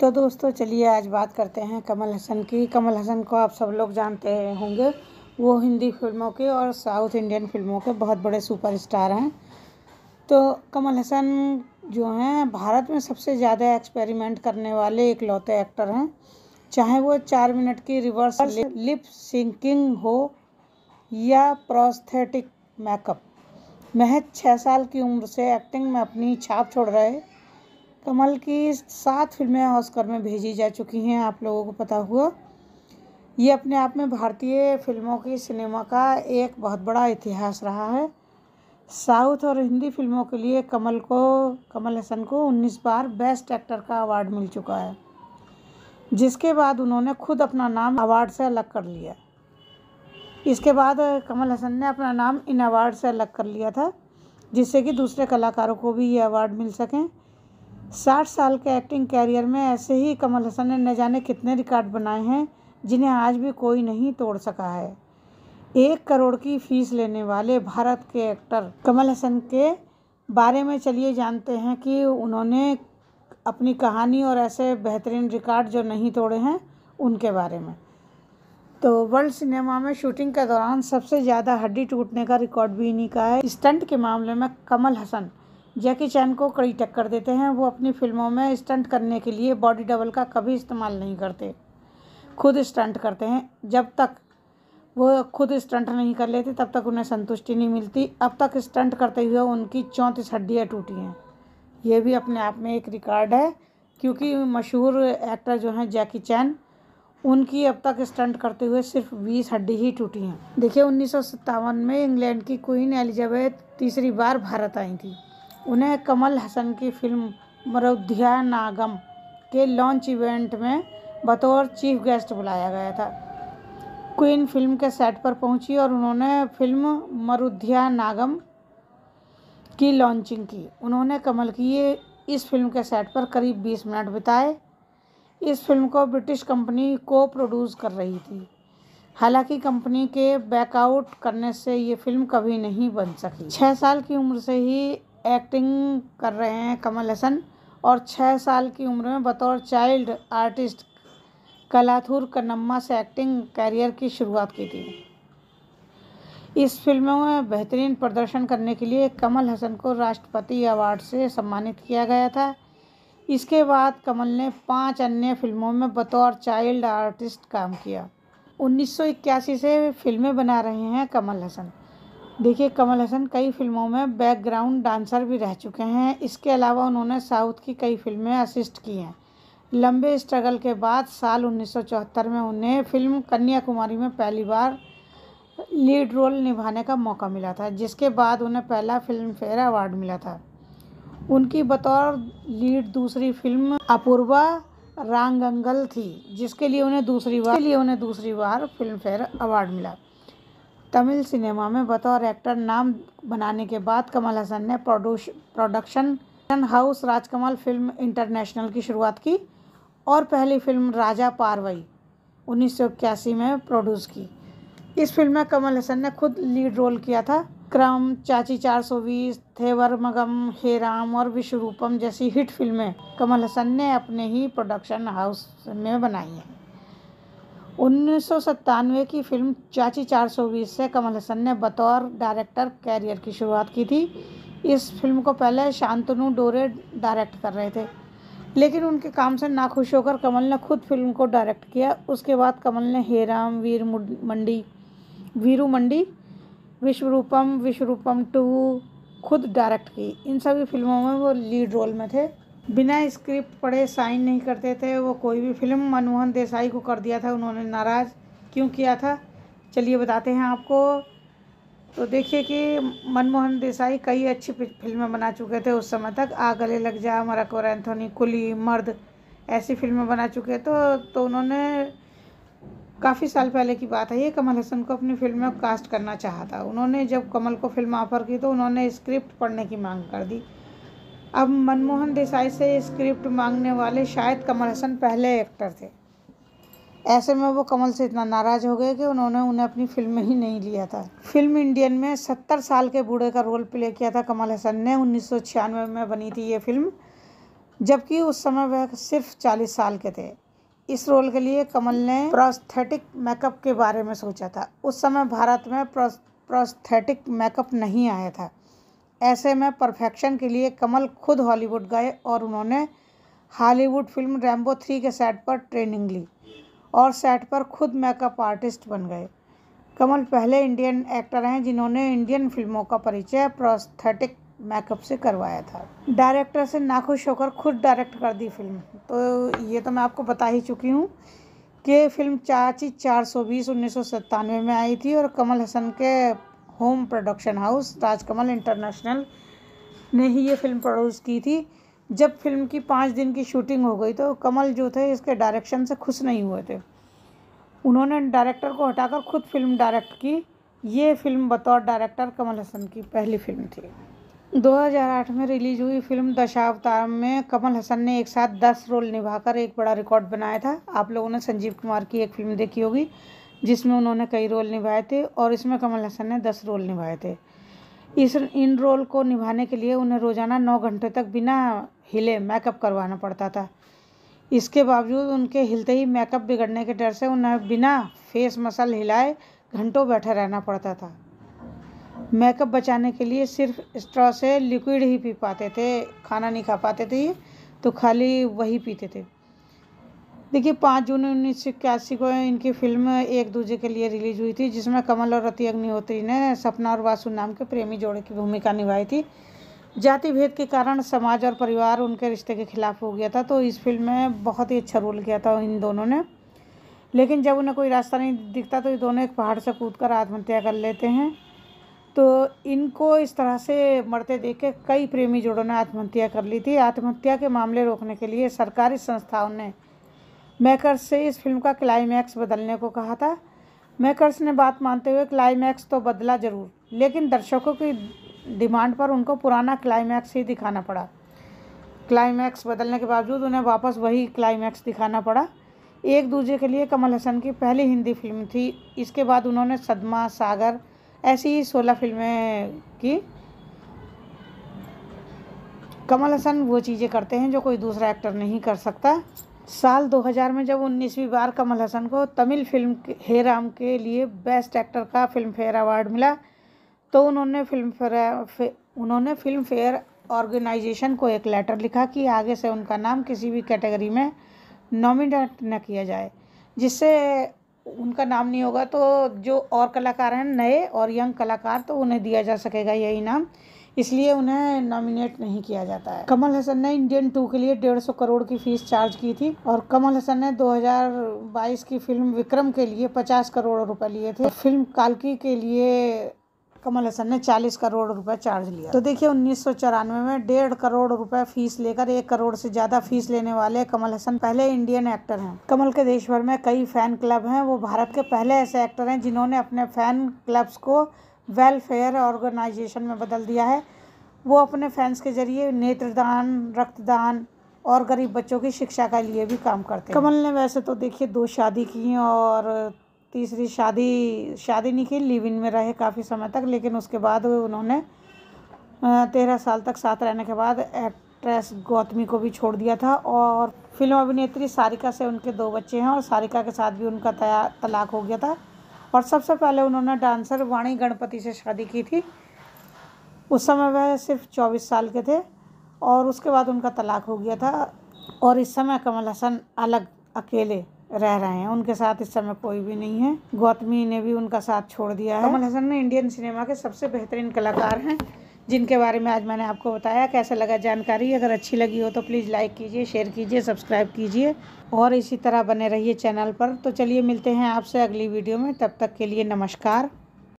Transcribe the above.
तो दोस्तों चलिए आज बात करते हैं कमल हसन की। कमल हसन को आप सब लोग जानते होंगे, वो हिंदी फिल्मों के और साउथ इंडियन फिल्मों के बहुत बड़े सुपरस्टार हैं। तो कमल हसन जो हैं भारत में सबसे ज़्यादा एक्सपेरिमेंट करने वाले इकलौते एक्टर हैं। चाहे वो 4 मिनट की रिवर्स लिप सिंकिंग हो या प्रोस्थेटिक मेकअप, महज 6 साल की उम्र से एक्टिंग में अपनी छाप छोड़ रहे कमल की 7 फिल्में ऑस्कर में भेजी जा चुकी हैं। आप लोगों को पता हुआ, ये अपने आप में भारतीय फिल्मों की सिनेमा का एक बहुत बड़ा इतिहास रहा है। साउथ और हिंदी फिल्मों के लिए कमल हसन को 19 बार बेस्ट एक्टर का अवार्ड मिल चुका है, जिसके बाद उन्होंने खुद अपना नाम अवार्ड से अलग कर लिया। इसके बाद कमल हसन ने अपना नाम इन अवार्ड से अलग कर लिया था, जिससे कि दूसरे कलाकारों को भी ये अवार्ड मिल सकें। 60 साल के एक्टिंग कैरियर में ऐसे ही कमल हसन ने न जाने कितने रिकॉर्ड बनाए हैं, जिन्हें आज भी कोई नहीं तोड़ सका है। 1 करोड़ की फीस लेने वाले भारत के एक्टर कमल हसन के बारे में चलिए जानते हैं कि उन्होंने अपनी कहानी और ऐसे बेहतरीन रिकॉर्ड जो नहीं तोड़े हैं उनके बारे में। तो वर्ल्ड सिनेमा में शूटिंग के दौरान सबसे ज़्यादा हड्डी टूटने का रिकॉर्ड भी इन्हीं का है। स्टंट के मामले में कमल हसन जैकी चैन को कड़ी टक्कर देते हैं। वो अपनी फिल्मों में स्टंट करने के लिए बॉडी डबल का कभी इस्तेमाल नहीं करते, खुद स्टंट करते हैं। जब तक वो खुद स्टंट नहीं कर लेते तब तक उन्हें संतुष्टि नहीं मिलती। अब तक स्टंट करते हुए उनकी 34 हड्डियाँ टूटी हैं। ये भी अपने आप में एक रिकॉर्ड है, क्योंकि मशहूर एक्टर जो हैं जैकी चैन, उनकी अब तक स्टंट करते हुए सिर्फ 20 हड्डी ही टूटी हैं। देखिए 1957 में इंग्लैंड की क्वीन एलिजाबेथ तीसरी बार भारत आई थी। उन्हें कमल हसन की फिल्म मरुध्यानागम के लॉन्च इवेंट में बतौर चीफ गेस्ट बुलाया गया था। क्वीन फिल्म के सेट पर पहुंची और उन्होंने फिल्म मरुध्यानागम की लॉन्चिंग की। उन्होंने कमल की इस फिल्म के सेट पर करीब 20 मिनट बिताए। इस फिल्म को ब्रिटिश कंपनी को प्रोड्यूस कर रही थी। हालांकि कंपनी के बैकआउट करने से ये फिल्म कभी नहीं बन सकी। 6 साल की उम्र से ही एक्टिंग कर रहे हैं कमल हसन, और 6 साल की उम्र में बतौर चाइल्ड आर्टिस्ट कलाथुर कन्नम्मा से एक्टिंग कैरियर की शुरुआत की थी। इस फिल्म में बेहतरीन प्रदर्शन करने के लिए कमल हसन को राष्ट्रपति अवार्ड से सम्मानित किया गया था। इसके बाद कमल ने 5 अन्य फिल्मों में बतौर चाइल्ड आर्टिस्ट काम किया। 1981 से फिल्में बना रहे हैं कमल हसन। देखिए कमल हसन कई फिल्मों में बैकग्राउंड डांसर भी रह चुके हैं। इसके अलावा उन्होंने साउथ की कई फिल्में असिस्ट की हैं। लंबे स्ट्रगल के बाद साल 1974 में उन्हें फिल्म कन्याकुमारी में पहली बार लीड रोल निभाने का मौका मिला था, जिसके बाद उन्हें पहला फिल्म फेयर अवार्ड मिला था। उनकी बतौर लीड दूसरी फिल्म अपूर्वा रांगंगल थी, जिसके लिए उन्हें दूसरी बार फिल्म फेयर अवार्ड मिला। तमिल सिनेमा में बतौर एक्टर नाम बनाने के बाद कमल हसन ने production house Rajkamal film international की शुरुआत की और पहली फिल्म राजा पारवई 1981 में प्रोड्यूस की। इस फिल्म में कमल हसन ने खुद लीड रोल किया था। क्रम, चाची 420, थेवर मगम, हे राम और विश्वरूपम जैसी हिट फिल्में कमल हसन ने अपने ही प्रोडक्शन हाउस में बनाई हैं। 1997 की फिल्म चाची 420 से कमल हसन ने बतौर डायरेक्टर कैरियर की शुरुआत की थी। इस फिल्म को पहले शांतनु डोरे डायरेक्ट कर रहे थे, लेकिन उनके काम से नाखुश होकर कमल ने खुद फिल्म को डायरेक्ट किया। उसके बाद कमल ने हे राम, वीरू मंडी, विश्वरूपम 2 खुद डायरेक्ट की। इन सभी फिल्मों में वो लीड रोल में थे। बिना स्क्रिप्ट पढ़े साइन नहीं करते थे वो कोई भी फिल्म। मनमोहन देसाई को कर दिया था उन्होंने नाराज़। क्यों किया था चलिए बताते हैं आपको। तो देखिए कि मनमोहन देसाई कई अच्छी फिल्में बना चुके थे उस समय तक। आ गले लग जा, मरक और एंथोनी, कुली, मर्द, ऐसी फिल्में बना चुके। तो उन्होंने काफ़ी साल पहले की बात है ये, कमल हसन को अपनी फिल्म में कास्ट करना चाहा था। उन्होंने जब कमल को फिल्म ऑफर की तो उन्होंने स्क्रिप्ट पढ़ने की मांग कर दी। अब मनमोहन देसाई से स्क्रिप्ट मांगने वाले शायद कमल हसन पहले एक्टर थे। ऐसे में वो कमल से इतना नाराज़ हो गए कि उन्होंने उन्हें अपनी फिल्म में ही नहीं लिया था। फिल्म इंडियन में 70 साल के बूढ़े का रोल प्ले किया था कमल हसन ने। 1996 में बनी थी ये फिल्म। जबकि उस समय वह सिर्फ 40 साल के थे। इस रोल के लिए कमल ने प्रोस्थेटिक मेकअप के बारे में सोचा था। उस समय भारत में प्रोस्थेटिक मेकअप नहीं आया था। ऐसे में परफेक्शन के लिए कमल खुद हॉलीवुड गए और उन्होंने हॉलीवुड फिल्म रैम्बो 3 के सेट पर ट्रेनिंग ली और सेट पर खुद मेकअप आर्टिस्ट बन गए। कमल पहले इंडियन एक्टर हैं जिन्होंने इंडियन फिल्मों का परिचय प्रोस्थेटिक मेकअप से करवाया था। डायरेक्टर से नाखुश होकर खुद डायरेक्ट कर दी फिल्म। तो ये तो मैं आपको बता ही चुकी हूँ कि फिल्म चाची 420 1997 में आई थी और कमल हसन के home production house Rajkamal international ने ही ये फिल्म प्रोड्यूस की थी। जब फिल्म की 5 दिन की शूटिंग हो गई तो कमल जो थे इसके डायरेक्शन से खुश नहीं हुए थे। उन्होंने डायरेक्टर को हटाकर खुद फिल्म डायरेक्ट की। ये फिल्म बतौर डायरेक्टर कमल हसन की पहली फिल्म थी। 2008 में रिलीज हुई फिल्म दशावतार में कमल हसन ने एक साथ 10 रोल निभाकर एक बड़ा रिकॉर्ड बनाया था। आप लोगों ने संजीव कुमार की एक फिल्म देखी होगी जिसमें उन्होंने कई रोल निभाए थे और इसमें कमल हसन ने 10 रोल निभाए थे। इन रोल को निभाने के लिए उन्हें रोज़ाना 9 घंटे तक बिना हिले मेकअप करवाना पड़ता था। इसके बावजूद उनके हिलते ही मेकअप बिगड़ने के डर से उन्हें बिना फेस मसल हिलाए घंटों बैठे रहना पड़ता था। मेकअप बचाने के लिए सिर्फ स्ट्रॉ से लिक्विड ही पी पाते थे, खाना नहीं खा पाते थे तो खाली वही पीते थे। देखिए 5 जून 1981 को इनकी फिल्म एक दूजे के लिए रिलीज हुई थी जिसमें कमल और रति अग्निहोत्री ने सपना और वासु नाम के प्रेमी जोड़े की भूमिका निभाई थी। जाति भेद के कारण समाज और परिवार उनके रिश्ते के खिलाफ हो गया था तो इस फिल्म में बहुत ही अच्छा रोल किया था इन दोनों ने। लेकिन जब उन्हें कोई रास्ता नहीं दिखता तो ये दोनों एक पहाड़ से कूदकर आत्महत्या कर लेते हैं। तो इनको इस तरह से मरते देख के कई प्रेमी जोड़ों ने आत्महत्या कर ली थी। आत्महत्या के मामले रोकने के लिए सरकारी संस्थाओं ने मेकर्स से इस फिल्म का क्लाइमैक्स बदलने को कहा था। मेकर्स ने बात मानते हुए क्लाइमैक्स तो बदला ज़रूर, लेकिन दर्शकों की डिमांड पर उनको पुराना क्लाइमैक्स ही दिखाना पड़ा। क्लाइमैक्स बदलने के बावजूद उन्हें वापस वही क्लाइमैक्स दिखाना पड़ा। एक दूजे के लिए कमल हसन की पहली हिंदी फिल्म थी। इसके बाद उन्होंने सदमा, सागर ऐसी ही 16 फिल्में की। कमल हसन वो चीज़ें करते हैं जो कोई दूसरा एक्टर नहीं कर सकता। साल 2000 में जब 19वीं बार कमल हसन को तमिल फिल्म हे राम के लिए बेस्ट एक्टर का फिल्म फेयर अवार्ड मिला तो उन्होंने फिल्म फेयर ऑर्गेनाइजेशन को एक लेटर लिखा कि आगे से उनका नाम किसी भी कैटेगरी में नॉमिनेट न किया जाए। जिससे उनका नाम नहीं होगा तो जो और कलाकार हैं नए और यंग कलाकार तो उन्हें दिया जा सकेगा यही नाम, इसलिए उन्हें नॉमिनेट नहीं किया जाता है। कमल हसन ने इंडियन 2 के लिए 150 करोड़ की फीस चार्ज की थी और कमल हसन ने 2022 की फिल्म विक्रम के लिए 50 करोड़ रुपए लिए थे। फिल्म काल्की के लिए कमल हसन ने 40 करोड़ रुपए चार्ज लिया। तो देखिए 1994 में 1.5 करोड़ रुपए फीस लेकर 1 करोड़ से ज़्यादा फीस लेने वाले कमल हसन पहले इंडियन एक्टर हैं। कमल के देश भर में कई फैन क्लब हैं। वो भारत के पहले ऐसे एक्टर हैं जिन्होंने अपने फैन क्लब्स को वेलफेयर ऑर्गेनाइजेशन में बदल दिया है। वो अपने फैंस के जरिए नेत्रदान, रक्तदान और गरीब बच्चों की शिक्षा के लिए भी काम करते हैं। कमल ने वैसे तो देखिए 2 शादी की और तीसरी शादी नहीं की, लिव इन में रहे काफ़ी समय तक, लेकिन उसके बाद उन्होंने 13 साल तक साथ रहने के बाद एक्ट्रेस गौतमी को भी छोड़ दिया था। और फिल्म अभिनेत्री सारिका से उनके 2 बच्चे हैं और सारिका के साथ भी उनका तलाक हो गया था। और सबसे पहले उन्होंने डांसर वाणी गणपति से शादी की थी। उस समय वह सिर्फ 24 साल के थे और उसके बाद उनका तलाक हो गया था। और इस समय कमल हसन अलग अकेले रह रहे हैं, उनके साथ इस समय कोई भी नहीं है। गौतमी ने भी उनका साथ छोड़ दिया है। कमल हसन ने इंडियन सिनेमा के सबसे बेहतरीन कलाकार हैं जिनके बारे में आज मैंने आपको बताया। कैसा लगा जानकारी? अगर अच्छी लगी हो तो प्लीज़ लाइक कीजिए, शेयर कीजिए, सब्सक्राइब कीजिए और इसी तरह बने रहिए चैनल पर। तो चलिए मिलते हैं आपसे अगली वीडियो में, तब तक के लिए नमस्कार।